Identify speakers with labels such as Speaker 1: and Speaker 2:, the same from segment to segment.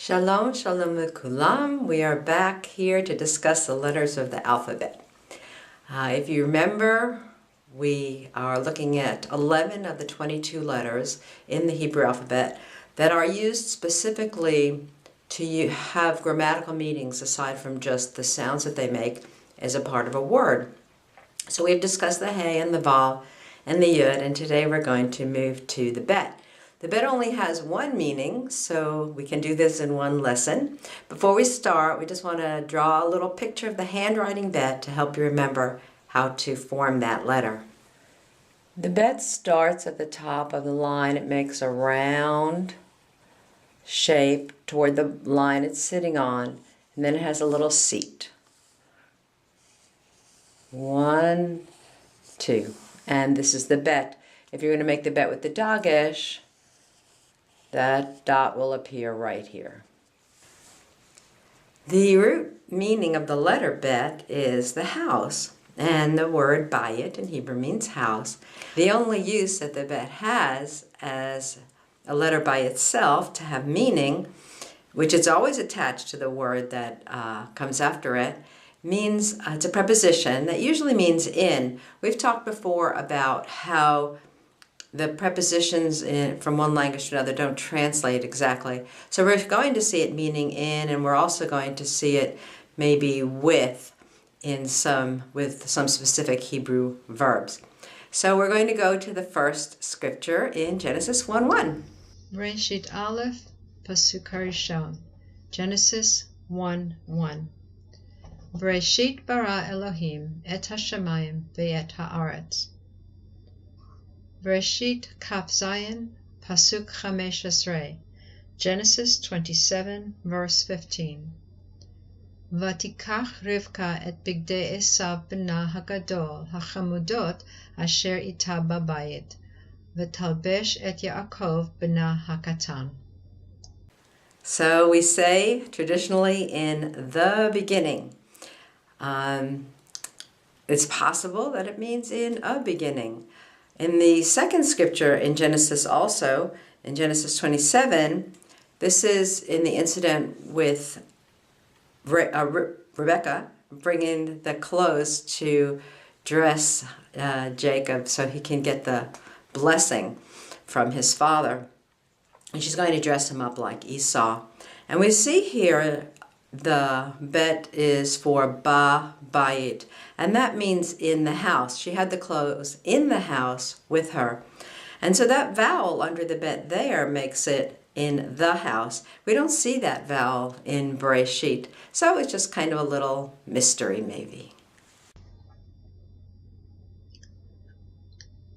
Speaker 1: Shalom, shalom lekulam. We are back here to discuss the letters of the alphabet. If you remember, we are looking at 11 of the 22 letters in the Hebrew alphabet that are used specifically to have grammatical meanings aside from just the sounds that they make as a part of a word. So we've discussed the Hey and the Vav and the Yud, and today we're going to move to the Bet. The Bet only has one meaning, so we can do this in one lesson. Before we start, we just want to draw a little picture of the handwriting Bet to help you remember how to form that letter. The Bet starts at the top of the line. It makes a round shape toward the line it's sitting on, and then it has a little seat. 1, 2, and this is the Bet. If you're going to make the Bet with the Dagesh, that dot will appear right here. The root meaning of the letter Bet is the house, and the word bayit in Hebrew means house. The only use that the Bet has as a letter by itself to have meaning, which is always attached to the word that comes after it, means it's a preposition that usually means in. We've talked before about how the prepositions from one language to another don't translate exactly. So we're going to see it meaning in, and we're also going to see it maybe with some specific Hebrew verbs. So we're going to go to the first scripture in Genesis 1:1.
Speaker 2: Bereshit Aleph, Pasuk Harishon, Genesis 1:1. Bereshit bara Elohim et hashamayim ve'et haaretz. Bereshit Kaf Zayin, Pasuk 15, Genesis 27, verse 15. Vatikach Rivka et bigdei Esav bena hagadol hachamudot asher ita babayit, v'talbesh et Yaakov bena hakatan.
Speaker 1: So we say traditionally in the beginning. It's possible that it means in a beginning. In the second scripture in Genesis also, in Genesis 27, this is in the incident with Rebecca bringing the clothes to dress Jacob so he can get the blessing from his father. And she's going to dress him up like Esau. And we see here the Bet is for ba bayit, and that means in the house. She had the clothes in the house with her. And so that vowel under the Bet there makes it in the house. We don't see that vowel in Bereshit, so it's just kind of a little mystery maybe.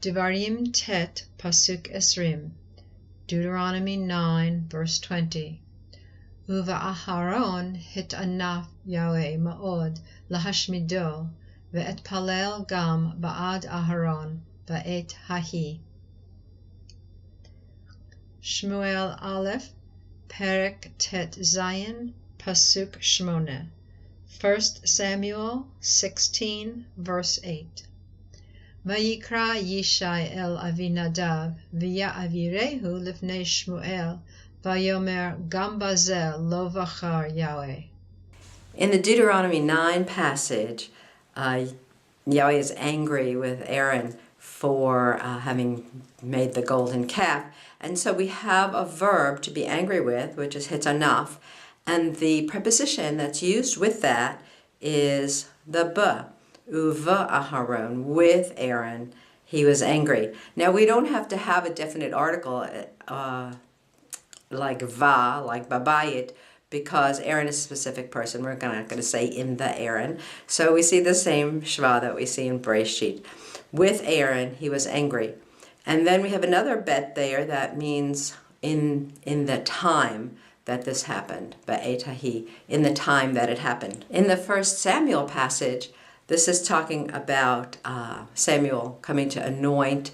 Speaker 2: Devarim Tet, Pasuk Esrim, Deuteronomy 9, verse 20. Uva Aharon hit anaf Yahweh ma'od lahashmido ve'et palel gam ba'ad Aharon ba'et hahi. Shmuel Aleph, Perek Tet Zayin, Pasuk Shmone, 1 Samuel 16, verse 8. Vayikra Yishai el Avinadav v'ya'avirehu lifnei Shmuel Vayomer Gambazel lo vachar Yahweh.
Speaker 1: In the Deuteronomy 9 passage, Yahweh is angry with Aaron for having made the golden calf. And so we have a verb to be angry with, which is hitanaf, and the preposition that's used with that is the ba, uva Aharon, with Aaron. He was angry. Now we don't have to have a definite article like va, like babayit, because Aaron is a specific person. We're not going to say in the Aaron. So we see the same shva that we see in Bereshit. With Aaron, he was angry. And then we have another Bet there that means in the time that this happened, ba'etahi, in the time that it happened. In the first Samuel passage, this is talking about Samuel coming to anoint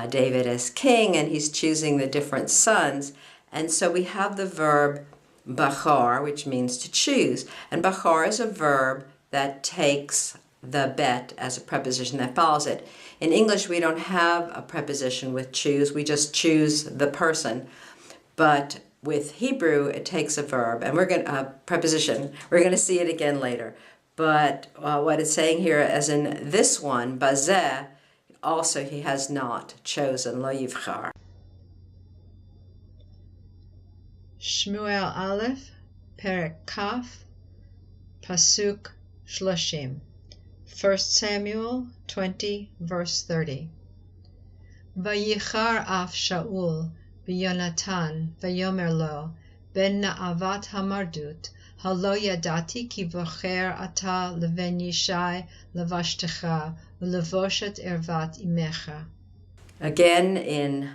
Speaker 1: David as king, and he's choosing the different sons. And so we have the verb bachar, which means to choose. And bachar is a verb that takes the Bet as a preposition that follows it. In English, we don't have a preposition with choose. We just choose the person. But with Hebrew, it takes a verb, and a preposition. We're going to see it again later. But what it's saying here, as in this one, bazeh, also he has not chosen, lo yivchar.
Speaker 2: Shmuel Aleph, Perek Kaf, Pasuk Shloshim. 1 Samuel 20, verse 30. Vayichar af Shaul v'Yonatan v'yomer lo ben na'avat hamardut halo yadati ki vocher ata leven Yishai levashtecha v'levoshet ervat imecha.
Speaker 1: Again, in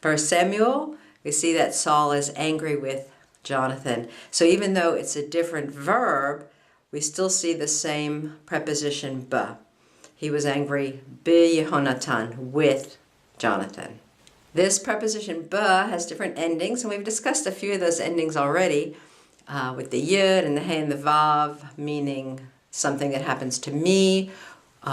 Speaker 1: 1 Samuel, we see that Saul is angry with Jonathan. So even though it's a different verb, we still see the same preposition ba. He was angry b'Yehonatan, with Jonathan. This preposition ba has different endings, and we've discussed a few of those endings already, with the yud and the hey and the vav, meaning something that happens to me,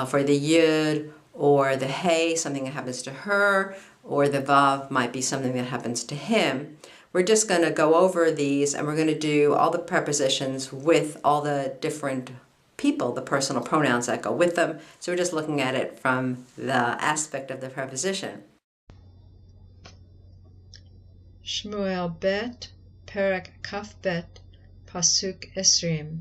Speaker 1: for the yud, or the hey, something that happens to her, or the vav might be something that happens to him. We're just going to go over these, and we're going to do all the prepositions with all the different people, the personal pronouns that go with them. So we're just looking at it from the aspect of the preposition.
Speaker 2: Shmuel Bet, Perek Kaf Bet, Pasuk Esrim.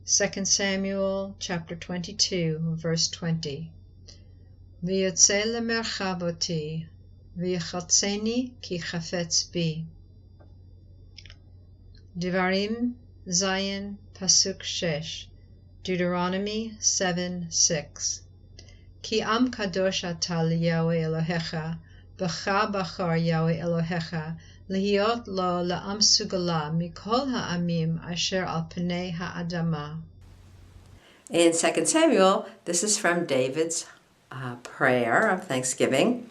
Speaker 2: 2 Samuel chapter 22, verse 20. V'yotze lemerchavoti, v'yichatzeni ki chafetz bi. Devarim Zayin Pasuk Shesh. Deuteronomy 7:6. Ki am kadosh ata Yahweh Elohecha, b'cha bachar Yahweh Elohecha, lihiot lo la'am sugala mikol ha'amim asher al pnei ha'adama.
Speaker 1: In 2 Samuel, this is from David's prayer of thanksgiving,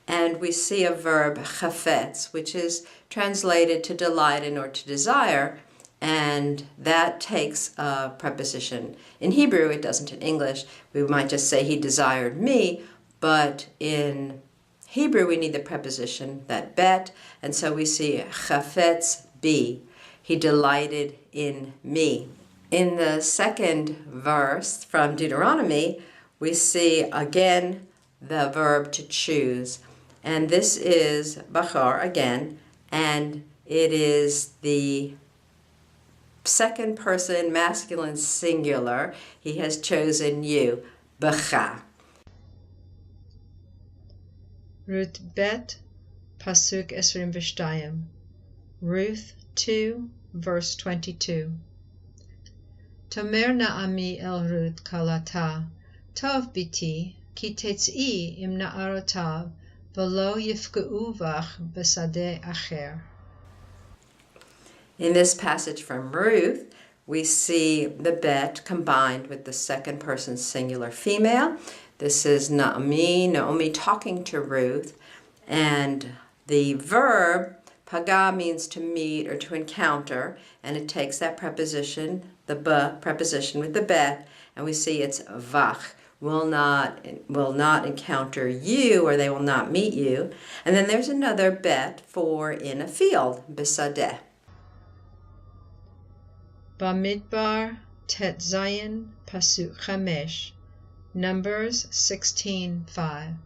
Speaker 1: and we see a verb chafetz, which is translated to delight in or to desire, and that takes a preposition. In Hebrew, it doesn't in English. We might just say he desired me, but in Hebrew we need the preposition, that bet, and so we see chafetz bi, he delighted in me. In the second verse from Deuteronomy, we see again the verb to choose, and this is bachar again, and it is the second person masculine singular. He has chosen you, b'cha.
Speaker 2: Ruth Bet, Pasuk Esrim V'Shtayim. Ruth 2, verse 22. Tomer na'ami el Ruth kalata, tov biti, ki tetz'i im na'arotav, v'lo yifka'u vach b'sadeh acher.
Speaker 1: In this passage from Ruth, we see the bet combined with the second person singular female. This is Naomi talking to Ruth, and the verb paga means to meet or to encounter, and it takes that preposition, the ba preposition with the bet, and we see it's vach, will not encounter you, or they will not meet you. And then there's another bet for in a field, besadeh.
Speaker 2: Bamidbar Tet Zayin Pasuk Chamesh. Numbers 16:5.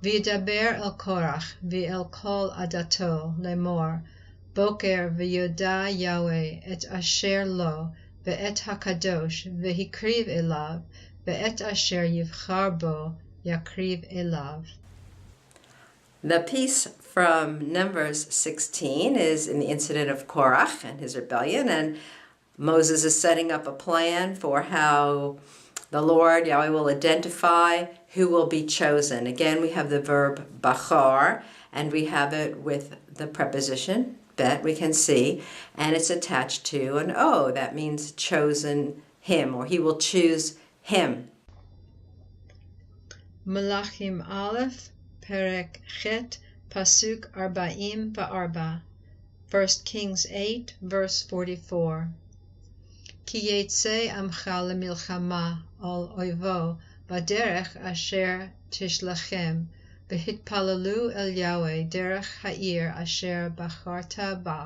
Speaker 2: V'yidaber el Korach v'el kol adato lemor, boker v'yoda Yahweh et asher lo ve'et hakadosh v'hikriv elav ve'et asher yivchar bo yakriv elav.
Speaker 1: The piece from Numbers 16 is in the incident of Korach and his rebellion, and Moses is setting up a plan for how the Lord, Yahweh, will identify who will be chosen. Again, we have the verb bachar, and we have it with the preposition, bet, we can see, and it's attached to an O. That means chosen him, or he will choose him.
Speaker 2: Malachim Aleph, Perek Chet, Pasuk Arba'im Va'arba. 1 Kings 8, verse 44. Ki yetzei amcha lemilchama al oivo, baderech asher tishlachem, והתפללו אל יהוה דרך העיר אשר בחרת בה,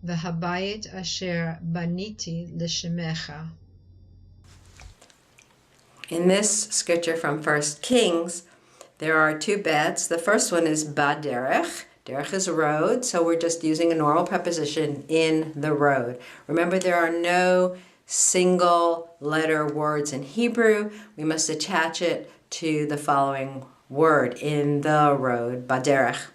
Speaker 2: והבית אשר בניתי לשמך.
Speaker 1: In this scripture from 1 Kings, there are two bets. The first one is baderech. Derech is road, so we're just using a normal preposition, in the road. Remember, there are no single letter words in Hebrew. We must attach it to the following word, in the road, baderech.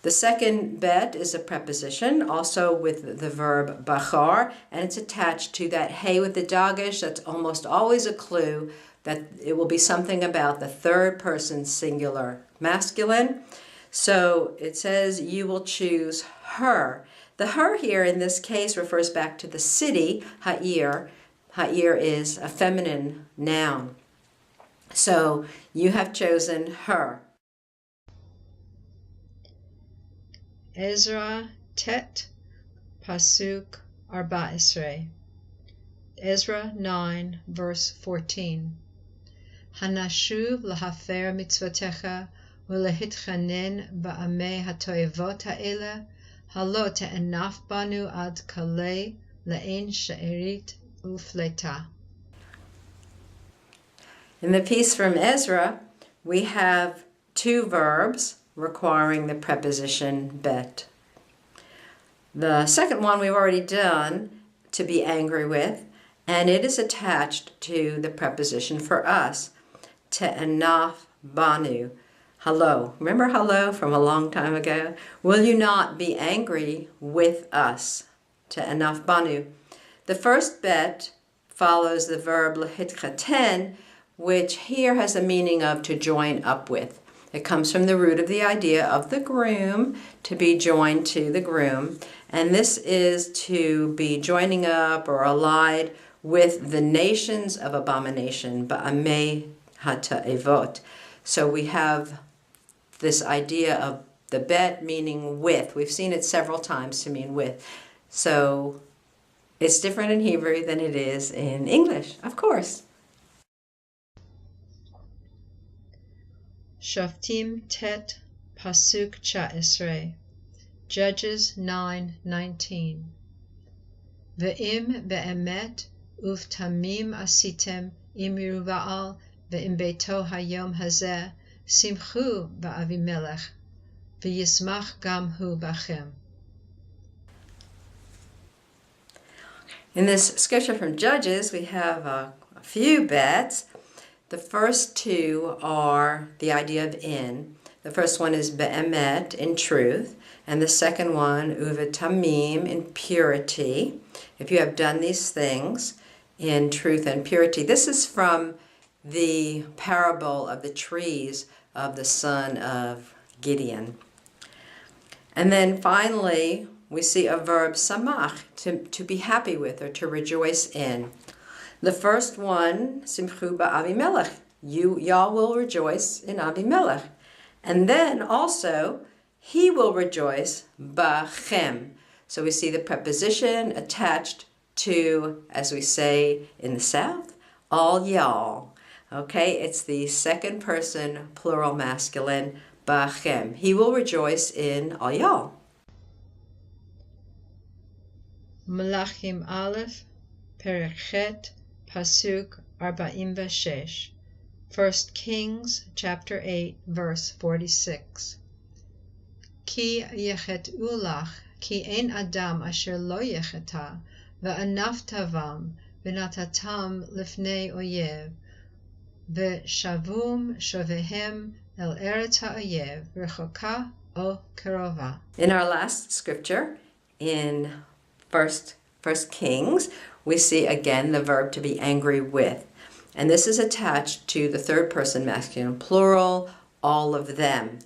Speaker 1: The second bet is a preposition, also with the verb bachar, and it's attached to that hey with the dagesh. That's almost always a clue that it will be something about the third person singular masculine. So it says you will choose her. The her here in this case refers back to the city, Ha'ir. Ha'ir is a feminine noun. So you have chosen her.
Speaker 2: Ezra Tet Pasuk Arba Esrei. Ezra 9 verse 14. Hanashuv lahafer mitzvotecha ולהתחנן בעמי התועבות האלה, הלא תענף בנו עד כלה לאין שארית ופלטה.
Speaker 1: In the piece from Ezra, we have two verbs requiring the preposition bet. The second one we've already done, to be angry with, and it is attached to the preposition for us, te'anaf banu. Hello. Remember hello from a long time ago? Will you not be angry with us? Te'anaf banu. The first bet follows the verb lehitchaten, which here has the meaning of to join up with. It comes from the root of the idea of the groom, to be joined to the groom. And this is to be joining up or allied with the nations of abomination, ba'amei hata'evot. So we have this idea of the bet meaning with. We've seen it several times to mean with. So it's different in Hebrew than it is in English, of course.
Speaker 2: Shoftim Tet Pasuk Cha'esrei. Judges 9:19. Ve'im be'emet uvtamim asitem im Yeruba'al ve'im beito hayom hazeh simchu ba'avimelech v'yismach gam hu bachem.
Speaker 1: In this scripture from Judges, we have a few bets. The first two are the idea of in. The first one is be'emet, in truth, and the second one, uvetamim, in purity. If you have done these things in truth and purity. This is from the parable of the trees of the son of Gideon. And then finally, we see a verb samach, to be happy with or to rejoice in. The first one, simchu ba'avimelech, y'all will rejoice in Avimelech. And then also, he will rejoice ba'chem. So we see the preposition attached to, as we say in the South, all y'all. Okay, it's the second person plural masculine, ba'chem. He will rejoice in all y'all.
Speaker 2: Melachim Aleph, Perek Chet, Pasuk 46. 1 Kings chapter 8 verse 46. Ki yechet ulach, ki ein adam asher lo yecheta, ve'anaftavam, ve'natatam lifnei oyev, ve'shavum shovehem el eretz ha'oyev, rechoka o kerova.
Speaker 1: In our last scripture, in First Kings, we see again the verb to be angry with. And this is attached to the third person masculine plural, all of them.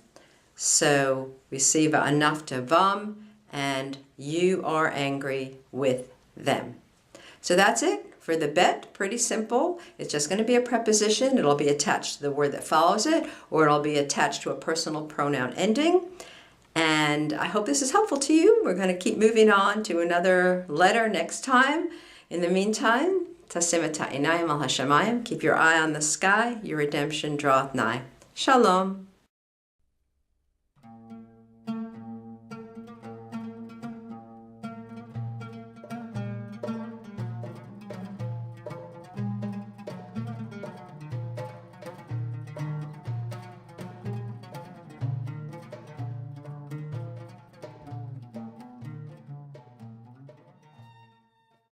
Speaker 1: So we see va'anaftavam, and you are angry with them. So that's it for the bet. Pretty simple. It's just going to be a preposition. It'll be attached to the word that follows it, or it'll be attached to a personal pronoun ending. And I hope this is helpful to you. We're going to keep moving on to another letter next time. In the meantime, tasim et ha'inayim al hashamayim. Keep your eye on the sky. Your redemption draweth nigh. Shalom.